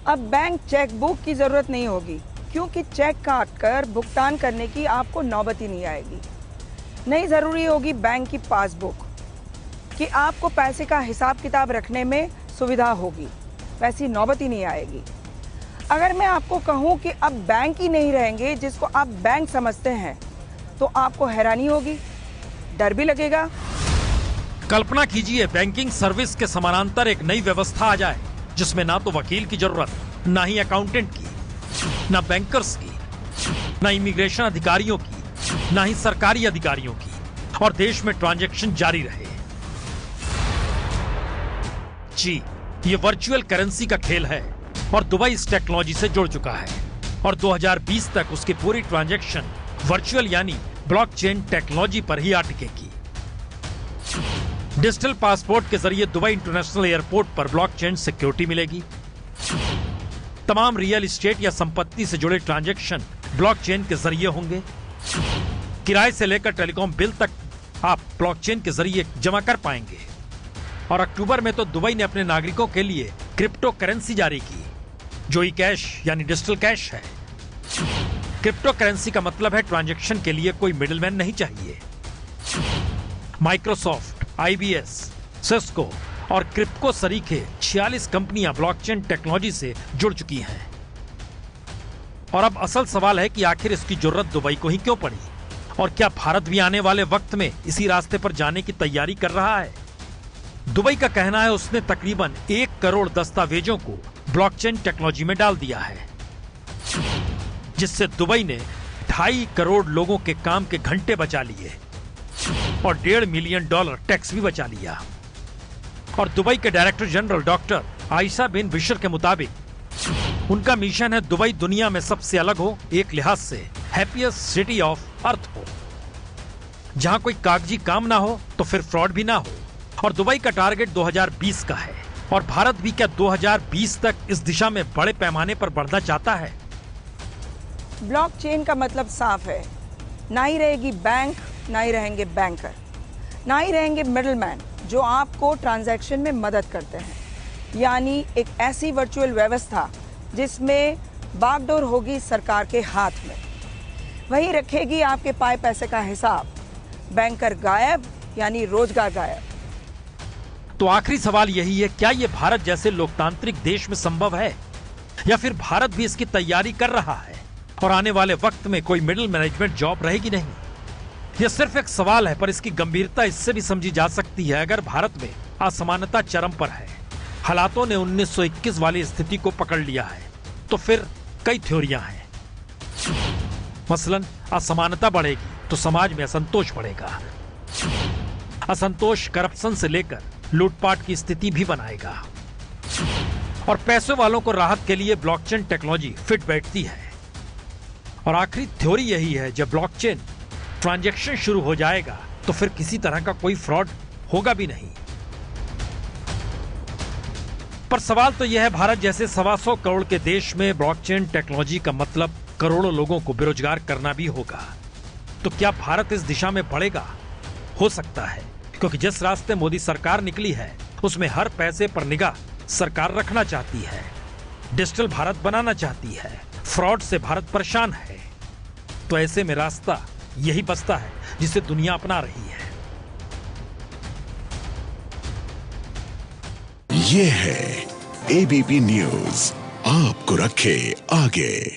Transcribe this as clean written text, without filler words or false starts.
अब bank chequebook की जरूरत नहीं होगी, क्योंकि चेक काट कर भुगतान करने की आपको नौबत ही नहीं आएगी। नहीं जरूरी होगी बैंक की पासबुक कि आपको पैसे का हिसाब किताब रखने में सुविधा होगी, वैसी नौबत ही नहीं आएगी। अगर मैं आपको कहूं कि अब बैंक ही नहीं रहेंगे जिसको आप बैंक समझते हैं, तो आपको हैरानी होगी, डर भी लगेगा। कल्पना कीजिए बैंकिंग सर्विस के समानांतर एक नई व्यवस्था आ जाए, जिसमें ना तो वकील की जरूरत, ना ही अकाउंटेंट की, ना बैंकर्स की, ना इमिग्रेशन अधिकारियों की, ना ही सरकारी अधिकारियों की, और देश में ट्रांजैक्शन जारी रहे। जी, ये वर्चुअल करेंसी का खेल है और दुबई इस टेक्नोलॉजी से जुड़ चुका है और 2020 तक उसकी पूरी ट्रांजैक्शन वर्चुअल यानी ब्लॉकचेन टेक्नोलॉजी पर ही अटकेगी। डिजिटल पासपोर्ट के जरिए दुबई इंटरनेशनल एयरपोर्ट पर ब्लॉकचेन सिक्योरिटी मिलेगी। तमाम रियल एस्टेट या संपत्ति से जुड़े ट्रांजैक्शन ब्लॉकचेन के जरिए होंगे। किराए से लेकर टेलीकॉम बिल तक आप ब्लॉकचेन के जरिए जमा कर पाएंगे। और अक्टूबर में तो दुबई ने अपने नागरिकों के लिए क्रिप्टो करेंसी जारी की, जो ई कैश यानी डिजिटल कैश है। क्रिप्टो करेंसी का मतलब है ट्रांजैक्शन के लिए कोई मिडिलमैन नहीं चाहिए। माइक्रोसॉफ्ट, आईबीएस, सिस्को और क्रिप्टो सरीखे 46 कंपनियां ब्लॉकचेन टेक्नोलॉजी से जुड़ चुकी हैं। और अब असल सवाल है कि आखिर इसकी जरूरत दुबई को ही क्यों पड़ी, और क्या भारत भी आने वाले वक्त में इसी रास्ते पर जाने की तैयारी कर रहा है। दुबई का कहना है उसने तकरीबन 1 करोड़ दस्तावेजों को ब्लॉकचेन टेक्नोलॉजी में डाल दिया है, जिससे दुबई ने 2.5 करोड़ लोगों के काम के घंटे बचा लिए और $1.5 मिलियन टैक्स भी बचा लिया। और दुबई के डायरेक्टर जनरल डॉक्टर आयशा बिन बिशर के मुताबिक उनका मिशन है दुबई दुनिया में सबसे अलग हो, एक लिहाज से हैप्पीएस्ट सिटी ऑफ अर्थ हो, जहां कोई कागजी काम ना हो तो फिर फ्रॉड भी ना हो। और दुबई का टारगेट 2020 का है, और भारत भी क्या 2020 तक इस दिशा में बड़े पैमाने पर बढ़ना चाहता है। ब्लॉकचेन का मतलब साफ है, ना ही रहेगी बैंक, ना ही रहेंगे बैंकर, ना ही रहेंगे मिडलमैन जो आपको ट्रांजैक्शन में मदद करते हैं। यानी एक ऐसी वर्चुअल व्यवस्था जिसमें बागडोर होगी सरकार के हाथ में, वही रखेगी आपके पाए पैसे का हिसाब। बैंकर गायब यानी रोजगार गायब। तो आखिरी सवाल यही है, क्या यह भारत जैसे लोकतांत्रिक देश में संभव है, या फिर भारत भी इसकी तैयारी कर रहा है और आने वाले वक्त में कोई मिडिल मैनेजमेंट जॉब रहेगी नहीं। यह सिर्फ एक सवाल है, पर इसकी गंभीरता इससे भी समझी जा सकती है अगर भारत में असमानता चरम पर है, हालातों ने 1921 वाली स्थिति को पकड़ लिया है, तो फिर कई थ्योरियां हैं। मसलन असमानता बढ़ेगी तो समाज में असंतोष बढ़ेगा। असंतोष करप्शन से लेकर लूटपाट की स्थिति भी बनाएगा, और पैसे वालों को राहत के लिए ब्लॉकचेन टेक्नोलॉजी फिट बैठती है। और आखिरी थ्योरी यही है, जब ब्लॉकचेन ट्रांजैक्शन शुरू हो जाएगा तो फिर किसी तरह का कोई फ्रॉड होगा भी नहीं। पर सवाल तो यह है, भारत जैसे 125 करोड़ के देश में ब्लॉकचेन टेक्नोलॉजी का मतलब करोड़ों लोगों को बेरोजगार करना भी होगा। तो क्या भारत इस दिशा में बढ़ेगा? हो सकता है, क्योंकि जिस रास्ते मोदी सरकार निकली है उसमें हर पैसे पर निगाह सरकार रखना चाहती है, डिजिटल भारत बनाना चाहती है, फ्रॉड से भारत परेशान है। तो ऐसे में रास्ता यही बचता है जिसे दुनिया अपना रही है। ये है एबीपी न्यूज, आपको रखे आगे।